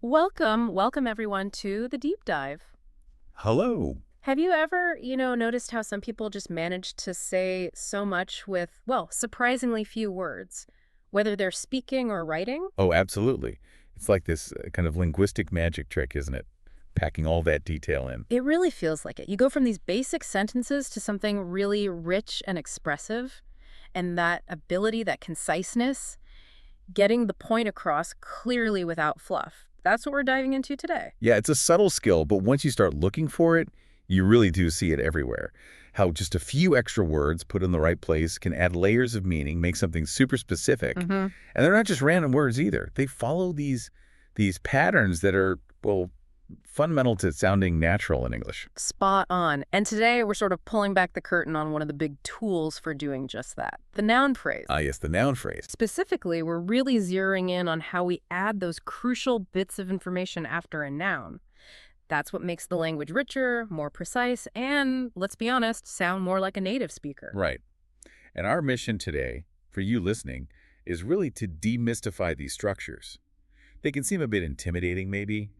Welcome everyone to the deep dive. Hello. Have you ever, noticed how some people just manage to say so much with, well, surprisingly few words, whether they're speaking or writing? Oh, absolutely. It's like this kind of linguistic magic trick, isn't it? Packing all that detail in. It really feels like it. You go from these basic sentences to something really rich and expressive, and that ability, that conciseness, getting the point across clearly without fluff. That's what we're diving into today. Yeah, it's a subtle skill, but once you start looking for it, you really do see it everywhere. How just a few extra words put in the right place can add layers of meaning, make something super specific. Mm-hmm. And they're not just random words either. They follow these patterns that are, well, fundamental to sounding natural in English. Spot on. And today we're sort of pulling back the curtain on one of the big tools for doing just that, the noun phrase. Ah, yes, the noun phrase. Specifically, we're really zeroing in on how we add those crucial bits of information after a noun. That's what makes the language richer, more precise, and, let's be honest, sound more like a native speaker. Right. And our mission today, for you listening, is really to demystify these structures. They can seem a bit intimidating, maybe,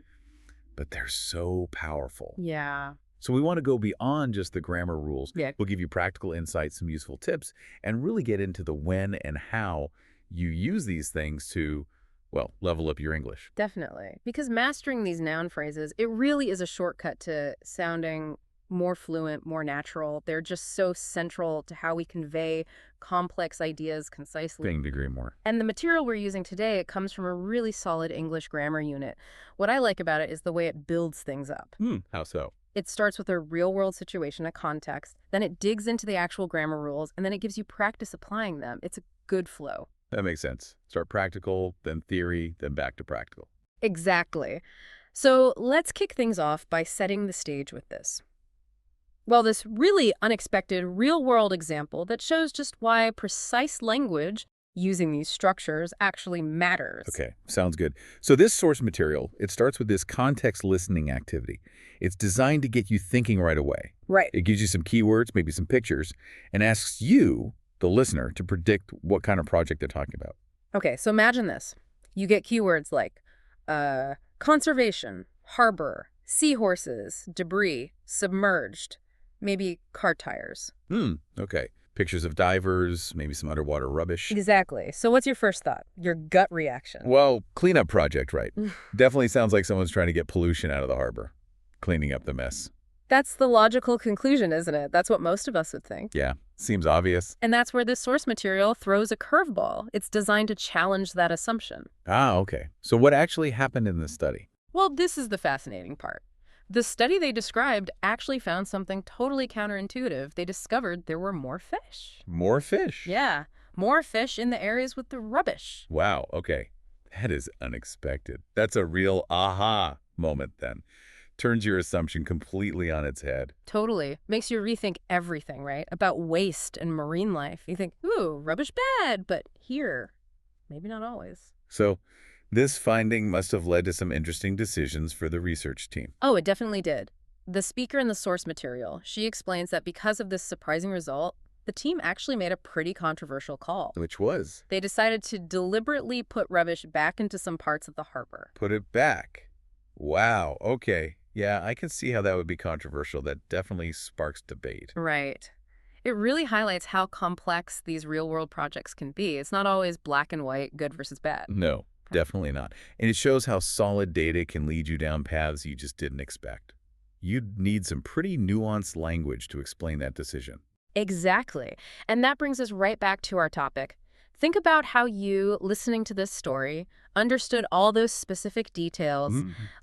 but they're so powerful. Yeah. So we want to go beyond just the grammar rules. Yeah. We'll give you practical insights, some useful tips, and really get into the when and how you use these things to, well, level up your English. Definitely. Because mastering these noun phrases, it really is a shortcut to sounding more fluent, more natural. They're just so central to how we convey complex ideas concisely. Couldn't agree more. And the material we're using today, it comes from a really solid English grammar unit. What I like about it is the way it builds things up. How so? It starts with a real-world situation, a context, then it digs into the actual grammar rules, and then it gives you practice applying them. It's a good flow. That makes sense. Start practical, then theory, then back to practical. Exactly. So let's kick things off by setting the stage with this. Well, this really unexpected real-world example that shows just why precise language using these structures actually matters. Okay, sounds good. So this source material, it starts with this context listening activity. It's designed to get you thinking right away. Right. It gives you some keywords, maybe some pictures, and asks you, the listener, to predict what kind of project they're talking about. Okay, so imagine this. You get keywords like conservation, harbor, seahorses, debris, submerged, maybe car tires. Okay. Pictures of divers, maybe some underwater rubbish. Exactly. So what's your first thought? Your gut reaction? Well, cleanup project, right? Definitely sounds like someone's trying to get pollution out of the harbor, cleaning up the mess. That's the logical conclusion, isn't it? That's what most of us would think. Yeah, seems obvious. And that's where this source material throws a curveball. It's designed to challenge that assumption. Ah, okay. So what actually happened in this study? Well, this is the fascinating part. The study they described actually found something totally counterintuitive. They discovered there were more fish. More fish. Yeah, more fish in the areas with the rubbish. Wow, okay. That is unexpected. That's a real aha moment then. Turns your assumption completely on its head. Totally. Makes you rethink everything, right? About waste and marine life. You think, ooh, rubbish bad, but here, maybe not always. So this finding must have led to some interesting decisions for the research team. Oh, it definitely did. The speaker in the source material, she explains that because of this surprising result, the team actually made a pretty controversial call. Which was? They decided to deliberately put rubbish back into some parts of the harbor. Put it back. Wow, okay. Yeah, I can see how that would be controversial. That definitely sparks debate. Right. It really highlights how complex these real-world projects can be. It's not always black and white, good versus bad. No, definitely not. And it shows how solid data can lead you down paths you just didn't expect. You'd need some pretty nuanced language to explain that decision. Exactly. And that brings us right back to our topic. Think about how you, listening to this story, understood all those specific details,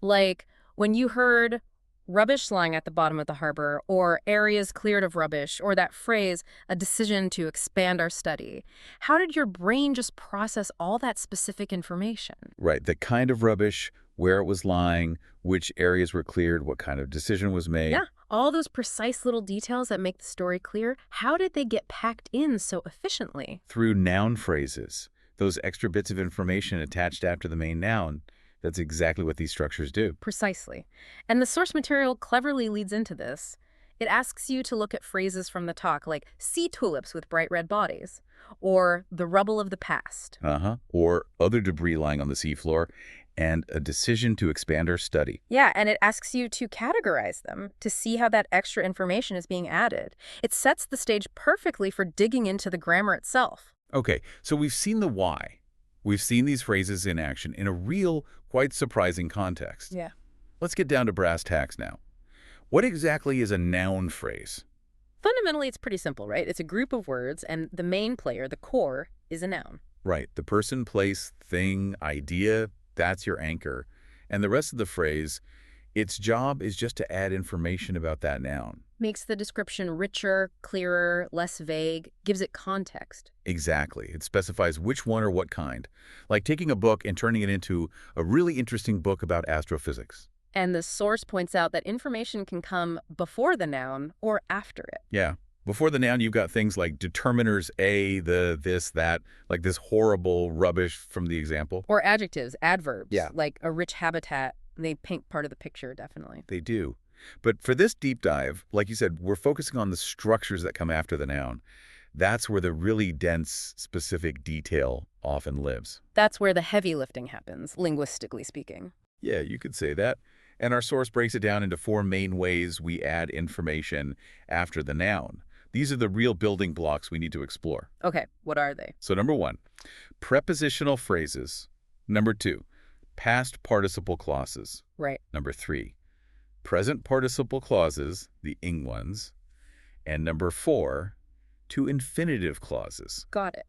like when you heard rubbish lying at the bottom of the harbor, or areas cleared of rubbish, or that phrase, a decision to expand our study. How did your brain just process all that specific information? Right, the kind of rubbish, where it was lying, which areas were cleared, what kind of decision was made. Yeah, all those precise little details that make the story clear. How did they get packed in so efficiently? Through noun phrases, those extra bits of information attached after the main noun. That's exactly what these structures do. Precisely. And the source material cleverly leads into this. It asks you to look at phrases from the talk like sea tulips with bright red bodies, or the rubble of the past. Or other debris lying on the seafloor, and a decision to expand or study. Yeah, and it asks you to categorize them to see how that extra information is being added. It sets the stage perfectly for digging into the grammar itself. Okay, so we've seen the why. We've seen these phrases in action in a real, quite surprising context. Yeah. Let's get down to brass tacks now. What exactly is a noun phrase? Fundamentally, it's pretty simple, right? It's a group of words, and the main player, the core, is a noun. Right, the person, place, thing, idea, that's your anchor. And the rest of the phrase, its job is just to add information about that noun. Makes the description richer, clearer, less vague, gives it context. Exactly. It specifies which one or what kind. Like taking a book and turning it into a really interesting book about astrophysics. And the source points out that information can come before the noun or after it. Yeah. Before the noun, you've got things like determiners, a, the, this, that, like this horrible rubbish from the example. Or adjectives, adverbs, Yeah. like a rich habitat. They paint part of the picture, definitely. They do. But for this deep dive, like you said, we're focusing on the structures that come after the noun. That's where the really dense, specific detail often lives. That's where the heavy lifting happens, linguistically speaking. Yeah, you could say that. And our source breaks it down into 4 main ways we add information after the noun. These are the real building blocks we need to explore. Okay, what are they? So number 1, prepositional phrases. Number 2, past participle clauses. Right. Number 3, present participle clauses, the ing ones. And number 4, to-infinitive clauses. Got it.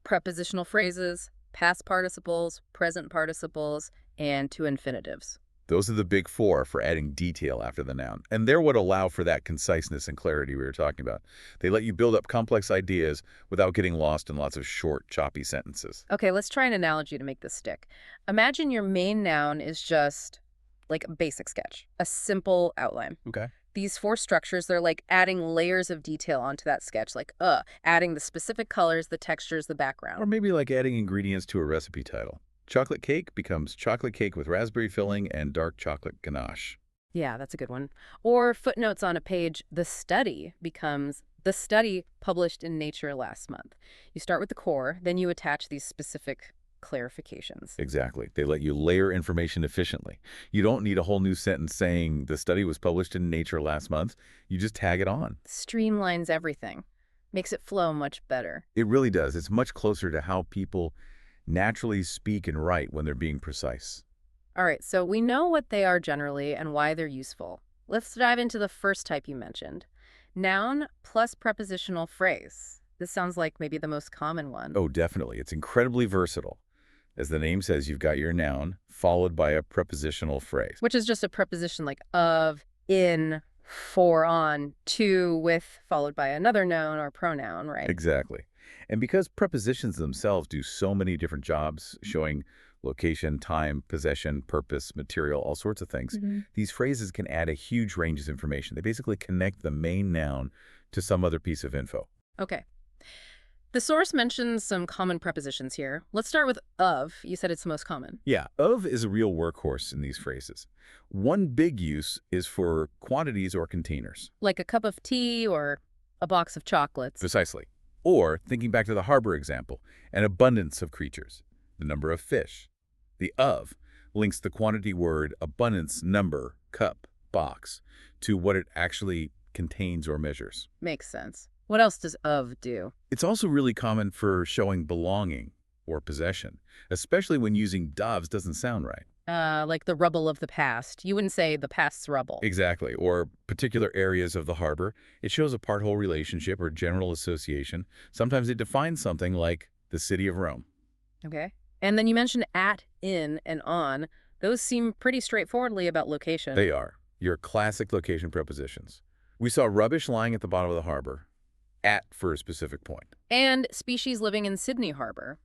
Prepositional phrases, past participles, present participles, and to infinitives. Those are the big 4 for adding detail after the noun. And they're what allow for that conciseness and clarity we were talking about. They let you build up complex ideas without getting lost in lots of short, choppy sentences. Okay, let's try an analogy to make this stick. Imagine your main noun is just like a basic sketch, a simple outline. Okay. These 4 structures, they're like adding layers of detail onto that sketch, like adding the specific colors, the textures, the background. Or maybe like adding ingredients to a recipe title. Chocolate cake becomes chocolate cake with raspberry filling and dark chocolate ganache. Yeah, that's a good one. Or footnotes on a page, the study becomes the study published in Nature last month. You start with the core, then you attach these specific clarifications. Exactly. They let you layer information efficiently. You don't need a whole new sentence saying the study was published in Nature last month. You just tag it on. Streamlines everything. Makes it flow much better. It really does. It's much closer to how people naturally speak and write when they're being precise. All right, so we know what they are generally and why they're useful. Let's dive into the first type you mentioned. Noun plus prepositional phrase. This sounds like maybe the most common one. Oh, definitely. It's incredibly versatile. As the name says, you've got your noun followed by a prepositional phrase. Which is just a preposition like of, in, for, on, to, with, followed by another noun or pronoun, right? Exactly. And because prepositions themselves do so many different jobs, showing location, time, possession, purpose, material, all sorts of things, these phrases can add a huge range of information. They basically connect the main noun to some other piece of info. Okay. The source mentions some common prepositions here. Let's start with of. You said it's the most common. Yeah, of is a real workhorse in these phrases. One big use is for quantities or containers. Like a cup of tea or a box of chocolates. Precisely. Or, thinking back to the harbour example, an abundance of creatures, the number of fish. The of links the quantity word abundance, number, cup, box, to what it actually contains or measures. Makes sense. What else does of do? It's also really common for showing belonging or possession, especially when using doves doesn't sound right. Like the rubble of the past. You wouldn't say the past's rubble. Exactly. Or particular areas of the harbor. It shows a part-whole relationship or general association. Sometimes it defines something like the city of Rome. Okay. And then you mentioned at, in, and on. Those seem pretty straightforwardly about location. They are. Your classic location prepositions. We saw rubbish lying at the bottom of the harbor. At for a specific point. And species living in Sydney Harbor.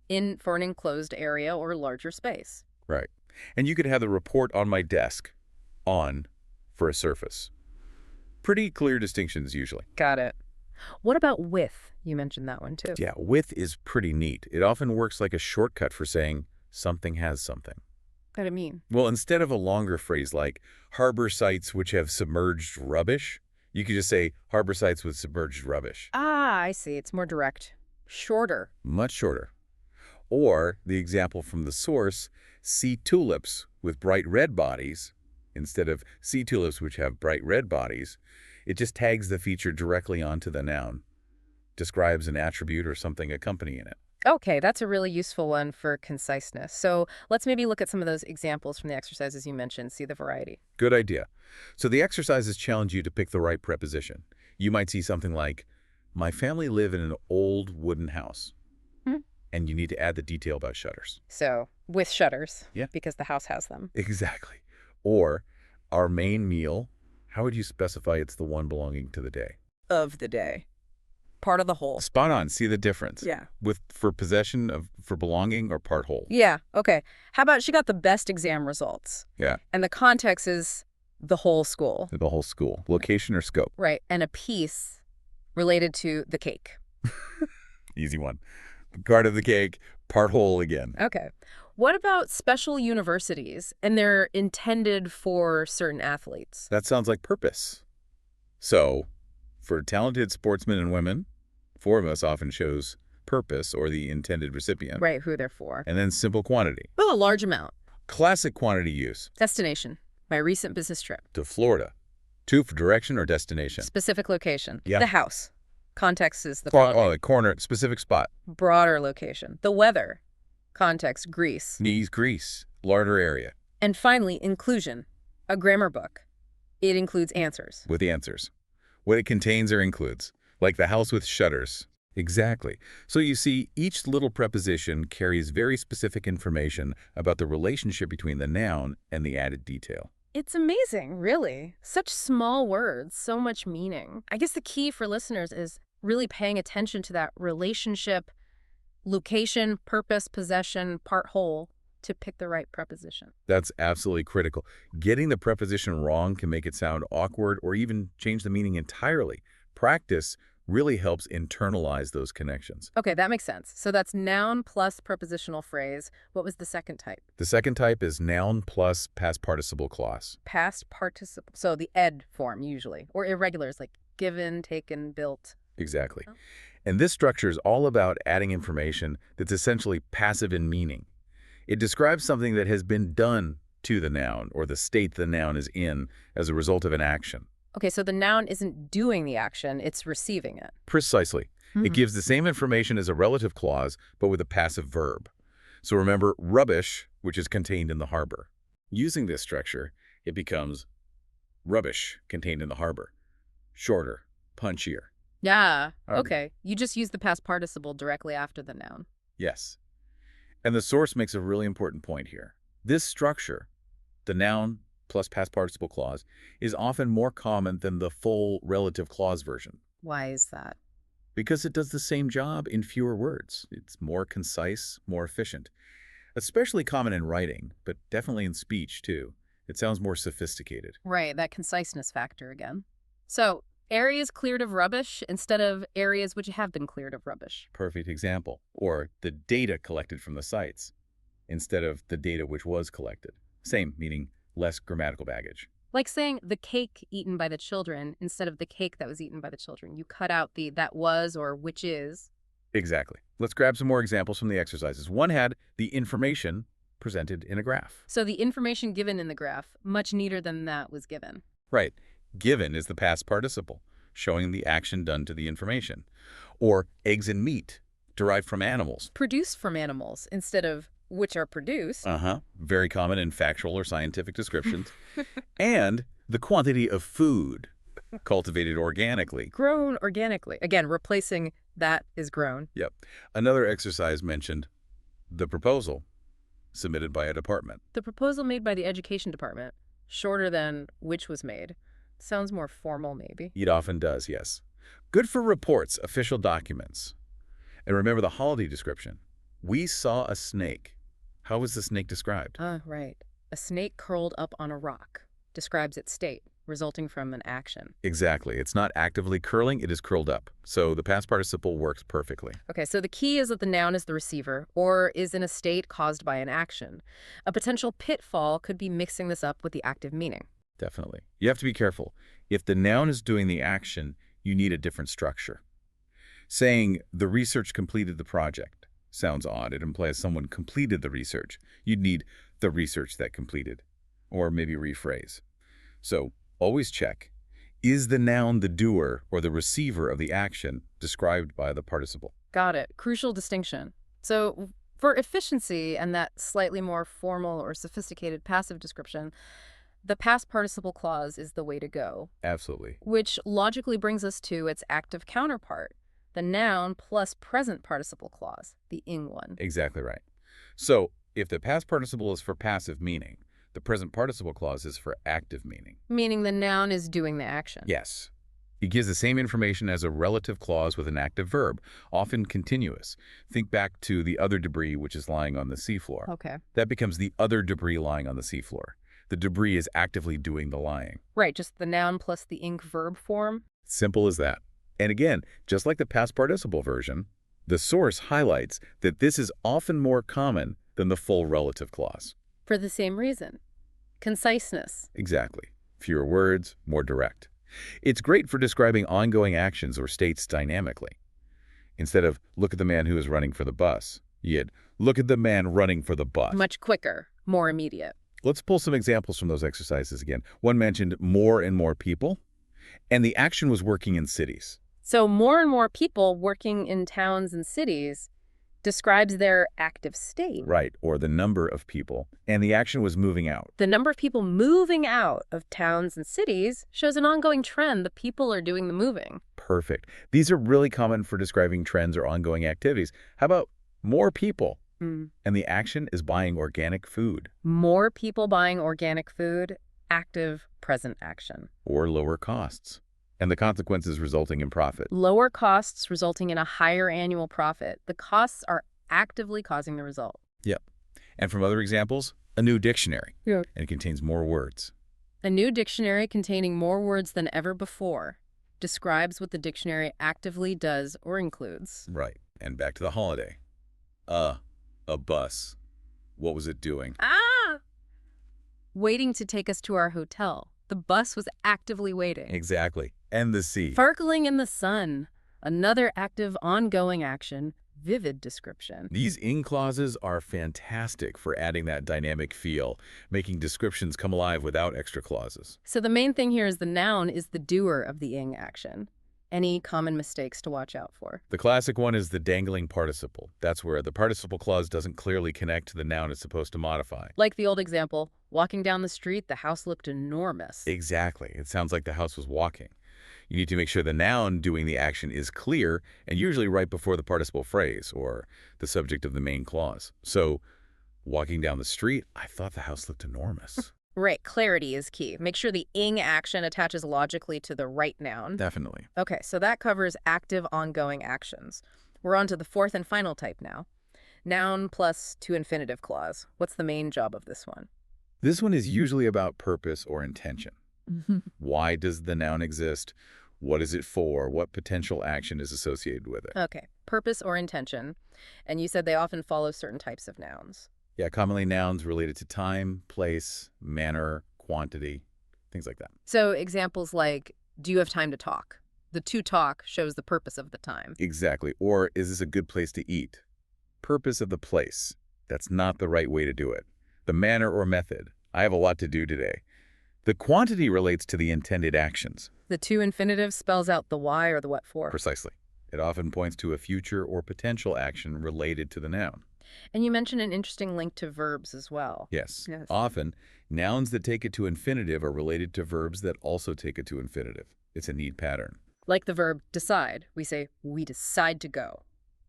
In for an enclosed area or larger space. Right. And you could have the report on my desk. On for a surface. Pretty clear distinctions usually. Got it. What about with? You mentioned that one too. Yeah, with is pretty neat. It often works like a shortcut for saying something has something. What do you mean? Well, instead of a longer phrase like harbor sites which have submerged rubbish, you could just say harbor sites with submerged rubbish. Ah, I see. It's more direct. Shorter. Much shorter. Or the example from the source, see tulips with bright red bodies, instead of see tulips which have bright red bodies, it just tags the feature directly onto the noun, describes an attribute or something accompanying it. Okay, that's a really useful one for conciseness. So let's maybe look at some of those examples from the exercises you mentioned, see the variety. Good idea. So the exercises challenge you to pick the right preposition. You might see something like, my family live in an old wooden house. Hmm. And you need to add the detail about shutters. So with shutters, Yeah. because the house has them. Exactly. Or, our main meal, how would you specify it's the one belonging to the day? Of the day. Part of the whole. Spot on. See the difference? Yeah. For possession, for belonging, or part whole? Yeah, okay. How about she got the best exam results? Yeah. And the context is the whole school. The whole school. Location or scope? Right, and a piece related to the cake. Easy one. Part of the cake, part whole again. Okay. What about special universities and they're intended for certain athletes? That sounds like purpose. So, for talented sportsmen and women, us often shows purpose or the intended recipient. Right, who they're for. And then simple quantity. Well, a large amount. Classic quantity use. Destination. My recent business trip. To Florida. To for direction or destination. Specific location. Yeah. The house. Context is the The corner, specific spot. broader location. The weather. Context, Greece. Knees, Greece. Larder area. And finally, inclusion. A grammar book. It includes answers. With the answers. What it contains or includes. Like the house with shutters. Exactly. So you see, each little preposition carries very specific information about the relationship between the noun and the added detail. It's amazing, really. Such small words, so much meaning. I guess the key for listeners is really paying attention to that relationship, location, purpose, possession, part whole, to pick the right preposition. That's absolutely critical. Getting the preposition wrong can make it sound awkward or even change the meaning entirely. Practice really helps internalize those connections. Okay, that makes sense. So that's noun plus prepositional phrase. What was the second type? The second type is noun plus past participle clause. Past participle. So the ed form, usually. Or irregulars like given, taken, built. Exactly. Oh. And this structure is all about adding information that's essentially passive in meaning. It describes something that has been done to the noun or the state the noun is in as a result of an action. Okay, so the noun isn't doing the action, it's receiving it. Precisely. It gives the same information as a relative clause, but with a passive verb. So remember rubbish, which is contained in the harbor. Using this structure, it becomes rubbish contained in the harbor. Shorter, punchier. Yeah, okay. You just use the past participle directly after the noun. Yes. And the source makes a really important point here. This structure, the noun plus past participle clause, is often more common than the full relative clause version. Why is that? Because it does the same job in fewer words. It's more concise, more efficient. Especially common in writing, but definitely in speech too. It sounds more sophisticated. Right, that conciseness factor again. So, areas cleared of rubbish instead of areas which have been cleared of rubbish. Perfect example. Or the data collected from the sites instead of the data which was collected. Same, meaning less grammatical baggage. Like saying the cake eaten by the children instead of the cake that was eaten by the children. You cut out the that was or which is. Exactly. Let's grab some more examples from the exercises. One had the information presented in a graph. So the information given in the graph, much neater than that was given. Right. Given is the past participle, showing the action done to the information. Or eggs and meat, derived from animals. Produced from animals instead of which are produced. Very common in factual or scientific descriptions. And the quantity of food cultivated organically. Grown organically. Again, replacing that is grown. Yep. Another exercise mentioned the proposal submitted by a department. The proposal made by the education department, shorter than which was made. Sounds more formal, maybe. It often does, yes. Good for reports, official documents. And remember the holiday description. We saw a snake. How was the snake described? Right. A snake curled up on a rock describes its state, resulting from an action. Exactly. It's not actively curling, it is curled up. So the past participle works perfectly. Okay, so the key is that the noun is the receiver or is in a state caused by an action. A potential pitfall could be mixing this up with the active meaning. Definitely. You have to be careful. If the noun is doing the action, you need a different structure. Saying, the research completed the project. sounds odd. It implies someone completed the research. You'd need the research that completed, or maybe rephrase. So always check. Is the noun the doer or the receiver of the action described by the participle? Got it. Crucial distinction. So for efficiency and that slightly more formal or sophisticated passive description, the past participle clause is the way to go, Absolutely. which logically brings us to its active counterpart, the noun plus present participle clause, the ing one. Exactly right. So if the past participle is for passive meaning, the present participle clause is for active meaning. Meaning the noun is doing the action. Yes. It gives the same information as a relative clause with an active verb, often continuous. Think back to the other debris which is lying on the seafloor. Okay. That becomes the other debris lying on the seafloor. The debris is actively doing the lying. Right, just the noun plus the ing verb form. Simple as that. And again, just like the past participle version, the source highlights that this is often more common than the full relative clause. For the same reason. Conciseness. Exactly. Fewer words, more direct. It's great for describing ongoing actions or states dynamically. Instead of, look at the man who is running for the bus, you get, look at the man running for the bus. Much quicker, more immediate. Let's pull some examples from those exercises again. One mentioned more and more people, and the action was working in cities. So more and more people working in towns and cities describes their active state. Right, or the number of people, and the action was moving out. The number of people moving out of towns and cities shows an ongoing trend. The people are doing the moving. Perfect. These are really common for describing trends or ongoing activities. How about more people? And the action is buying organic food. More people buying organic food, active present action. Or lower costs. And the consequences resulting in profit. Lower costs resulting in a higher annual profit. The costs are actively causing the result. Yep. And from other examples, a new dictionary. Yeah. And it contains more words. A new dictionary containing more words than ever before describes what the dictionary actively does or includes. Right. And back to the holiday. A bus. What was it doing? Waiting to take us to our hotel. The bus was actively waiting. Exactly. And the sea. Sparkling in the sun. Another active, ongoing action. Vivid description. These ing clauses are fantastic for adding that dynamic feel, making descriptions come alive without extra clauses. So the main thing here is the noun is the doer of the ing action. Any common mistakes to watch out for? The classic one is the dangling participle. That's where the participle clause doesn't clearly connect to the noun it's supposed to modify. Like the old example, walking down the street, the house looked enormous. Exactly. It sounds like the house was walking. You need to make sure the noun doing the action is clear and usually right before the participle phrase or the subject of the main clause. So, walking down the street, I thought the house looked enormous. Right, clarity is key. Make sure the ing action attaches logically to the right noun. Definitely. Okay, so that covers active, ongoing actions. We're on to the fourth and final type now. Noun plus to-infinitive clause. What's the main job of this one? This one is usually about purpose or intention. Why does the noun exist? What is it for? What potential action is associated with it? Okay, purpose or intention. And you said they often follow certain types of nouns. Yeah, commonly nouns related to time, place, manner, quantity, things like that. So examples like, do you have time to talk? The to talk shows the purpose of the time. Exactly. Or, is this a good place to eat? Purpose of the place. That's not the right way to do it. The manner or method. I have a lot to do today. The quantity relates to the intended actions. The to-infinitive spells out the why or the what for. Precisely. It often points to a future or potential action related to the noun. And you mentioned an interesting link to verbs as well. Yes. Yes. Often, nouns that take it to infinitive are related to verbs that also take it to infinitive. It's a neat pattern. Like the verb decide. We say, we decide to go.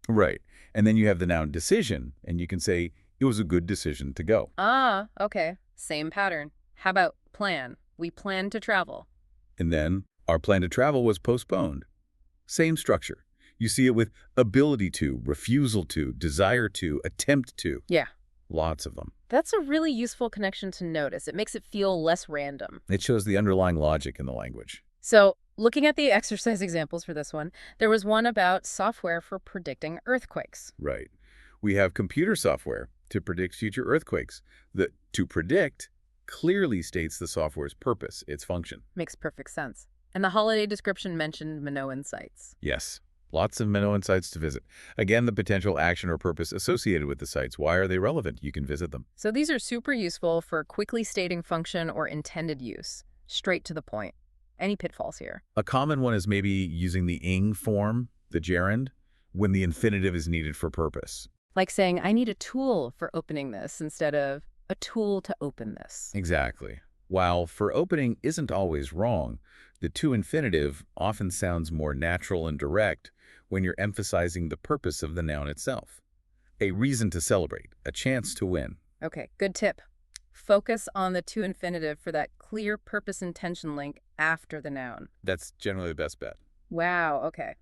Right. And then you have the noun decision, and you can say, it was a good decision to go. Ah, okay. Same pattern. How about plan? We plan to travel. And then, our plan to travel was postponed. Same structure. You see it with ability to, refusal to, desire to, attempt to. Yeah. Lots of them. That's a really useful connection to notice. It makes it feel less random. It shows the underlying logic in the language. So, looking at the exercise examples for this one, there was one about software for predicting earthquakes. Right. We have computer software to predict future earthquakes. The to predict clearly states the software's purpose, its function. Makes perfect sense. And the holiday description mentioned Minoan sites. Yes. Lots of minimal sites to visit. Again, the potential action or purpose associated with the sites. Why are they relevant? You can visit them. So these are super useful for quickly stating function or intended use. Straight to the point. Any pitfalls here? A common one is maybe using the ing form, the gerund, when the infinitive is needed for purpose. Like saying, I need a tool for opening this instead of a tool to open this. Exactly. While for opening isn't always wrong, the to-infinitive often sounds more natural and direct when you're emphasizing the purpose of the noun itself. A reason to celebrate, a chance to win. Okay, good tip. Focus on the to-infinitive for that clear purpose intention link after the noun. That's generally the best bet. Wow, okay.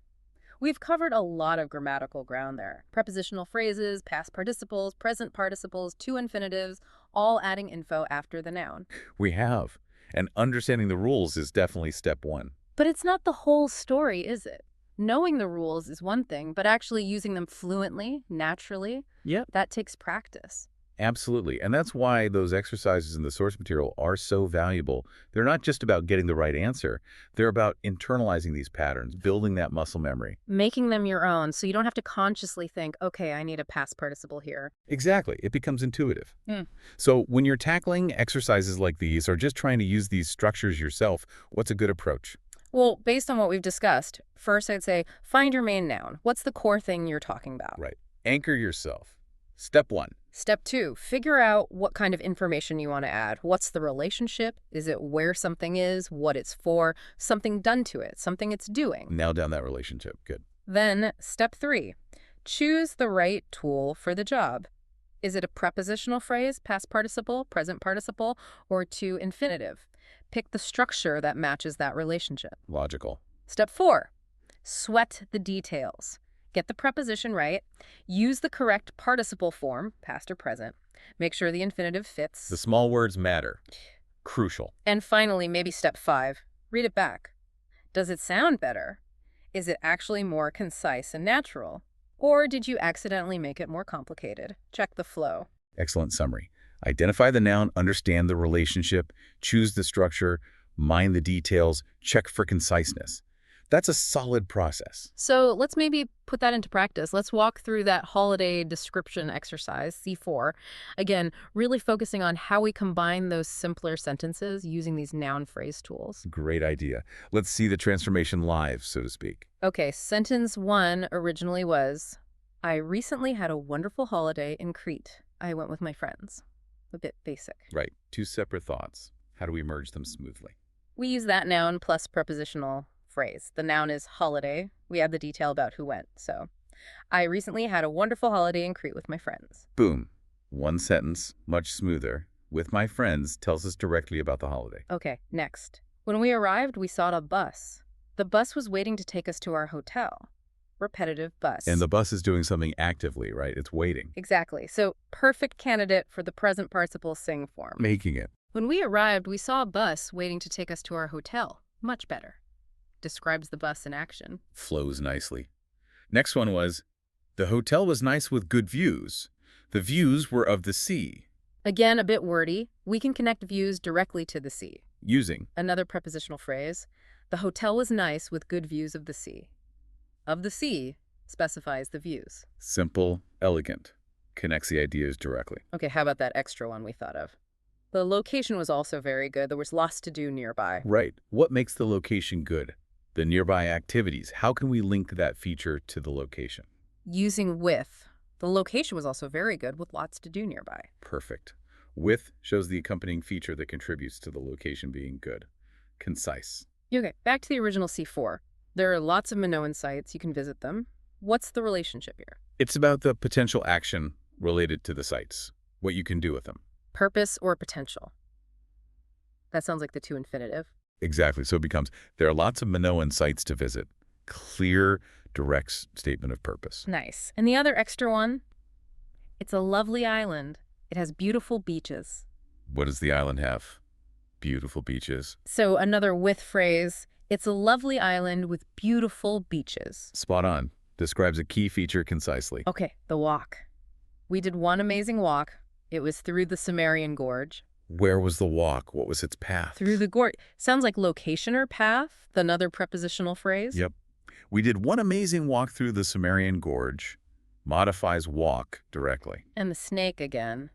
We've covered a lot of grammatical ground there. Prepositional phrases, past participles, present participles, to-infinitives, all adding info after the noun. We have. And understanding the rules is definitely step one. But it's not the whole story, is it? Knowing the rules is one thing, but actually using them fluently, naturally, that takes practice. Absolutely. And that's why those exercises in the source material are so valuable. They're not just about getting the right answer. They're about internalizing these patterns, building that muscle memory. Making them your own, so you don't have to consciously think, okay, I need a past participle here. Exactly. It becomes intuitive. So when you're tackling exercises like these or just trying to use these structures yourself, what's a good approach? Well, based on what we've discussed, first I'd say find your main noun. What's the core thing you're talking about? Right. Anchor yourself. Step one. Step 2, figure out what kind of information you want to add. What's the relationship? Is it where something is, what it's for, something done to it, something it's doing? Nail down that relationship. Good. Then, step 3, choose the right tool for the job. Is it a prepositional phrase, past participle, present participle, or to-infinitive? Pick the structure that matches that relationship. Logical. Step 4, sweat the details. Get the preposition right. Use the correct participle form, past or present. Make sure the infinitive fits. The small words matter. Crucial. And finally, maybe step 5, read it back. Does it sound better? Is it actually more concise and natural? Or did you accidentally make it more complicated? Check the flow. Excellent summary. Identify the noun, understand the relationship, choose the structure, mind the details, check for conciseness. That's a solid process. So let's maybe put that into practice. Let's walk through that holiday description exercise, C4. Again, really focusing on how we combine those simpler sentences using these noun phrase tools. Great idea. Let's see the transformation live, so to speak. Okay, sentence 1 originally was, I recently had a wonderful holiday in Crete. I went with my friends. A bit basic. Right. Two separate thoughts. How do we merge them smoothly? We use that noun plus prepositional phrase. The noun is holiday. We add the detail about who went. So, I recently had a wonderful holiday in Crete with my friends. Boom. One sentence, much smoother. With my friends tells us directly about the holiday. Okay, next. When we arrived, we saw a bus. The bus was waiting to take us to our hotel. Repetitive bus. And the bus is doing something actively, right? It's waiting. Exactly. So, perfect candidate for the present participle sing form. Making it. When we arrived, we saw a bus waiting to take us to our hotel. Much better. Describes the bus in action. Flows nicely. Next one was, the hotel was nice with good views. The views were of the sea. Again, a bit wordy. We can connect views directly to the sea. Using. Another prepositional phrase. The hotel was nice with good views of the sea. Of the sea specifies the views. Simple, elegant. Connects the ideas directly. Okay, how about that extra one we thought of? The location was also very good. There was lots to do nearby. Right. What makes the location good? The nearby activities. How can we link that feature to the location? Using with. The location was also very good with lots to do nearby. Perfect. With shows the accompanying feature that contributes to the location being good. Concise. Okay, back to the original C4. There are lots of Minoan sites. You can visit them. What's the relationship here? It's about the potential action related to the sites, what you can do with them. Purpose or potential. That sounds like the to-infinitive. Exactly. So it becomes, there are lots of Minoan sites to visit. Clear, direct statement of purpose. Nice. And the other extra one? It's a lovely island. It has beautiful beaches. What does the island have? Beautiful beaches. So another with phrase, it's a lovely island with beautiful beaches. Spot on. Describes a key feature concisely. Okay, the walk. We did one amazing walk. It was through the Sumerian Gorge. Where was the walk? What was its path? Through the gorge. Sounds like location or path, another prepositional phrase. Yep. We did one amazing walk through the Sumerian Gorge, modifies walk directly. And the snake again.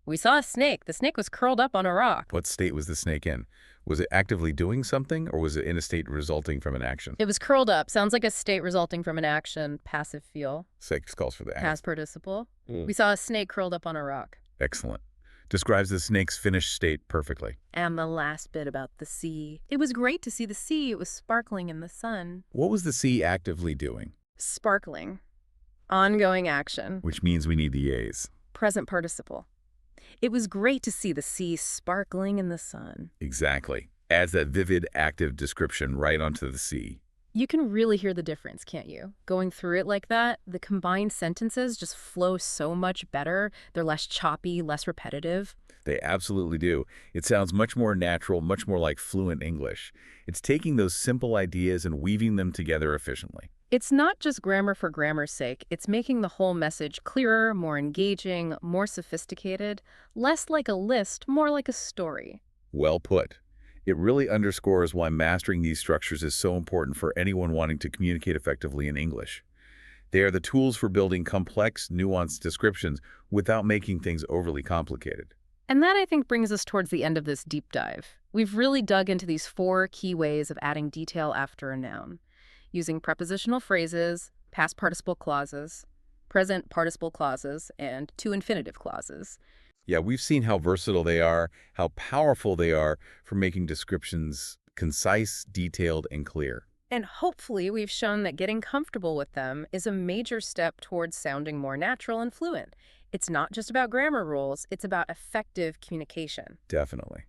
We saw a snake. The snake was curled up on a rock. What state was the snake in? Was it actively doing something, or was it in a state resulting from an action? It was curled up. Sounds like a state resulting from an action. Passive feel. Six calls for the action. Past participle. We saw a snake curled up on a rock. Excellent. Describes the snake's finished state perfectly. And the last bit about the sea. It was great to see the sea. It was sparkling in the sun. What was the sea actively doing? Sparkling. Ongoing action. Which means we need the A's. Present participle. It was great to see the sea sparkling in the sun. Exactly. Adds that vivid, active description right onto the sea. You can really hear the difference, can't you? Going through it like that, the combined sentences just flow so much better. They're less choppy, less repetitive. They absolutely do. It sounds much more natural, much more like fluent English. It's taking those simple ideas and weaving them together efficiently. It's not just grammar for grammar's sake. It's making the whole message clearer, more engaging, more sophisticated, less like a list, more like a story. Well put. It really underscores why mastering these structures is so important for anyone wanting to communicate effectively in English. They are the tools for building complex, nuanced descriptions without making things overly complicated. And that, I think, brings us towards the end of this deep dive. We've really dug into these 4 key ways of adding detail after a noun, using prepositional phrases, past participle clauses, present participle clauses, and to-infinitive clauses. Yeah, we've seen how versatile they are, how powerful they are for making descriptions concise, detailed, and clear. And hopefully we've shown that getting comfortable with them is a major step towards sounding more natural and fluent. It's not just about grammar rules, it's about effective communication. Definitely.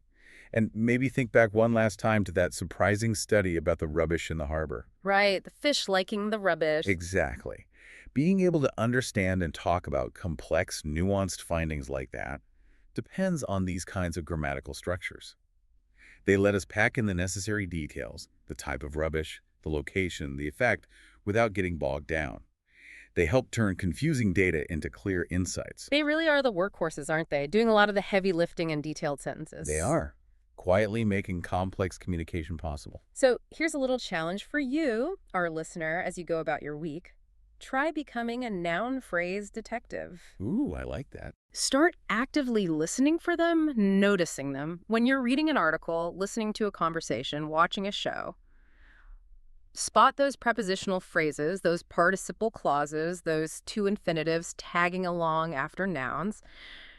And maybe think back one last time to that surprising study about the rubbish in the harbor. Right, the fish liking the rubbish. Exactly. Being able to understand and talk about complex, nuanced findings like that depends on these kinds of grammatical structures. They let us pack in the necessary details, the type of rubbish, the location, the effect, without getting bogged down. They help turn confusing data into clear insights. They really are the workhorses, aren't they? Doing a lot of the heavy lifting and detailed sentences. They are, quietly making complex communication possible. So here's a little challenge for you, our listener, as you go about your week. Try becoming a noun phrase detective. Ooh, I like that. Start actively listening for them, noticing them. When you're reading an article, listening to a conversation, watching a show, spot those prepositional phrases, those participle clauses, those to-infinitives tagging along after nouns.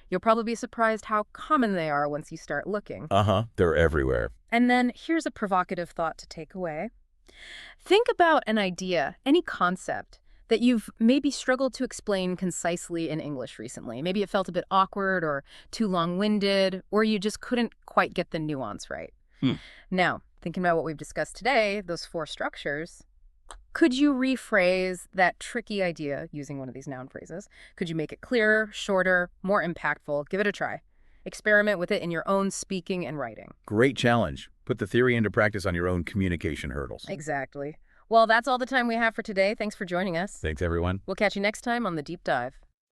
You'll probably be surprised how common they are once you start looking. They're everywhere. And then here's a provocative thought to take away. Think about an idea, any concept, that you've maybe struggled to explain concisely in English recently. Maybe it felt a bit awkward or too long-winded, or you just couldn't quite get the nuance right. Now, thinking about what we've discussed today, those 4 structures, could you rephrase that tricky idea using one of these noun phrases? Could you make it clearer, shorter, more impactful? Give it a try. Experiment with it in your own speaking and writing. Great challenge. Put the theory into practice on your own communication hurdles. Exactly. Well, that's all the time we have for today. Thanks for joining us. Thanks, everyone. We'll catch you next time on The Deep Dive.